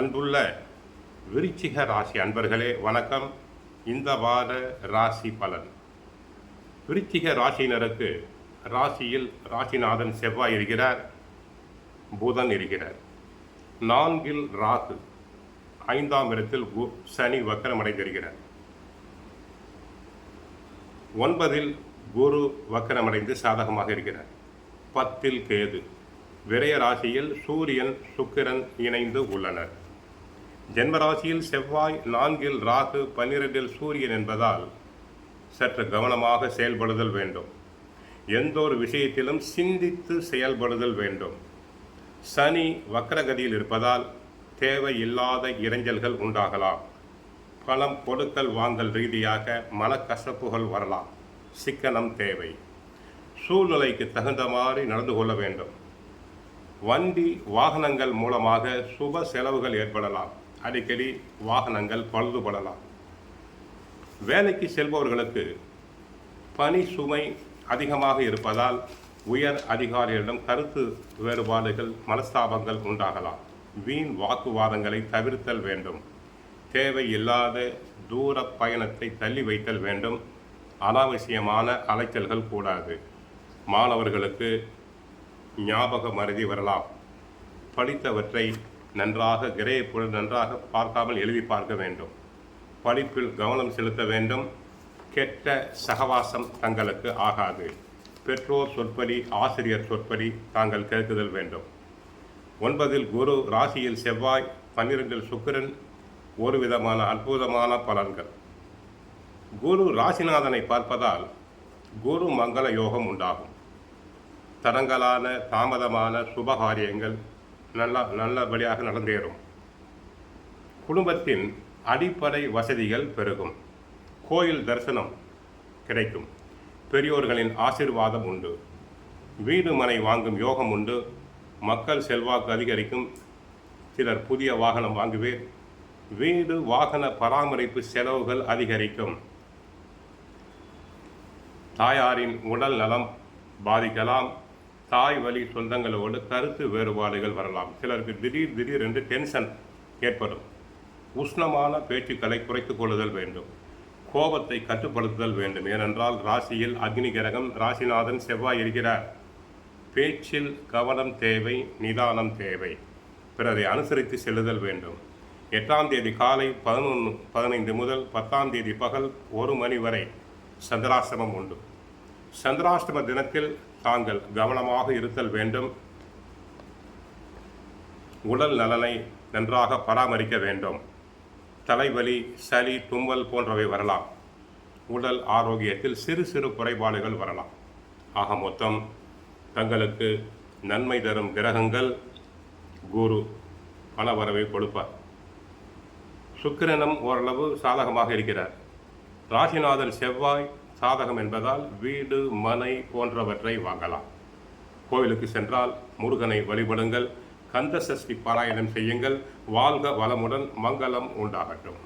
அன்புள்ள விருச்சிக ராசி அன்பர்களே வணக்கம். இந்த வார ராசி பலன். விருச்சிக ராசியினருக்கு ராசியில் ராசிநாதன் செவ்வாய் இருக்கிறார், புதன் இருக்கிறார். 4 ராகு, 5ஆம் இடத்தில் சனி வக்கரமடைந்திருக்கிறார். 9 குரு வக்கரமடைந்து சாதகமாக இருக்கிறார். 10 கேது. விரய ராசியில் சூரியன் சுக்கிரன் இணைந்து உள்ளனர். ஜென்மராசியில் செவ்வாய், 4 ராகு, 12 சூரியன் என்பதால் சற்று கவனமாக செயல்படுதல் வேண்டும். எந்த ஒரு விஷயத்திலும் சிந்தித்து செயல்படுதல் வேண்டும். சனி வக்கரகதியில் இருப்பதால் தேவையில்லாத இறைஞ்சல்கள் உண்டாகலாம். பணம் கொடுக்கல் வாங்கல் ரீதியாக மனக்கசப்புகள் வரலாம். சிக்கனம் தேவை. சூழ்நிலைக்கு தகுந்த மாதிரி நடந்து கொள்ள வேண்டும். வண்டி வாகனங்கள் மூலமாக சுப செலவுகள் ஏற்படலாம். அடிக்கடி வாகனங்கள் பழுதுபடலாம். வேலைக்கு செல்பவர்களுக்கு பணி சுமை அதிகமாக இருப்பதால் உயர் அதிகாரிகளிடம் கருத்து வேறுபாடுகள், மனஸ்தாபங்கள் உண்டாகலாம். வீண் வாக்குவாதங்களை தவிர்த்தல் வேண்டும். தேவையில்லாத தூர பயணத்தை தள்ளி வைத்தல் வேண்டும். அனாவசியமான அலைச்சல்கள் கூடாது. மாணவர்களுக்கு ஞாபக மறதி வரலாம். படித்தவற்றை நன்றாக கிரகிப்புடன் நன்றாக பார்க்காமல் எழுதி பார்க்க வேண்டும். படிப்பில் கவனம் செலுத்த வேண்டும். கெட்ட சகவாசம் தங்களுக்கு ஆகாது. பெற்றோர் சொற்படி, ஆசிரியர் சொற்படி தாங்கள் கேட்குதல் வேண்டும். 9 குரு, ராசியில் செவ்வாய், 12 சுக்கிரன். ஒரு விதமான அற்புதமான பலன்கள். குரு ராசிநாதனை பார்ப்பதால் குரு மங்கள யோகம் உண்டாகும். தடங்கலான தாமதமான சுபகாரியங்கள் நல்லபடியாக நடந்தேறும். குடும்பத்தின் அடிப்படை வசதிகள் பெருகும். கோயில் தரிசனம் கிடைக்கும். பெரியோர்களின் ஆசீர்வாதம் உண்டு. வீடு மனை வாங்கும் யோகம் உண்டு. மக்கள் செல்வாக்கு அதிகரிக்கும். சிலர் புதிய வாகனம் வாங்குவேர். வீடு வாகன பராமரிப்பு செலவுகள் அதிகரிக்கும். தாயாரின் உடல் நலம் பாதிக்கலாம். தாய் வழி சொந்தங்களோடு கருத்து வேறுபாடுகள் வரலாம். சிலருக்கு திடீர் என்று டென்ஷன் ஏற்படும். உஷ்ணமான பேச்சுக்களை குறைத்துக் கொள்ளுதல் வேண்டும். கோபத்தை கட்டுப்படுத்துதல் வேண்டும். ஏனென்றால் ராசியில் அக்னி கிரகம் ராசிநாதன் செவ்வாய் இருக்கிறார். பேச்சில் கவனம் தேவை, நிதானம் தேவை. பிறரை அனுசரித்து செல்லுதல் வேண்டும். 8ஆம் தேதி காலை 11:15 முதல் 10ஆம் தேதி பகல் 1 மணி வரை சந்திராஷ்டமம் உண்டு. சந்திராஷ்டம தினத்தில் தாங்கள் கவனமாக இருத்தல் வேண்டும். உடல் நலனை நன்றாக பராமரிக்க வேண்டும். தலைவலி, சளி, தும்மல் போன்றவை வரலாம். உடல் ஆரோக்கியத்தில் சிறு குறைபாடுகள் வரலாம். ஆக மொத்தம் தங்களுக்கு நன்மை தரும் கிரகங்கள் குரு பணவரவை கொடுப்பார். சுக்கிரனும் ஓரளவு சாதகமாக இருக்கிறார். ராசிநாதன் செவ்வாய் சாதகம் என்பதால் வீடு மனை போன்றவற்றை வாங்கலாம். கோவிலுக்கு சென்றால் முருகனை வழிபடுங்கள். கந்த சஷ்டி பாராயணம் செய்யுங்கள். வாழ்க வளமுடன், மங்களம் உண்டாகட்டும்.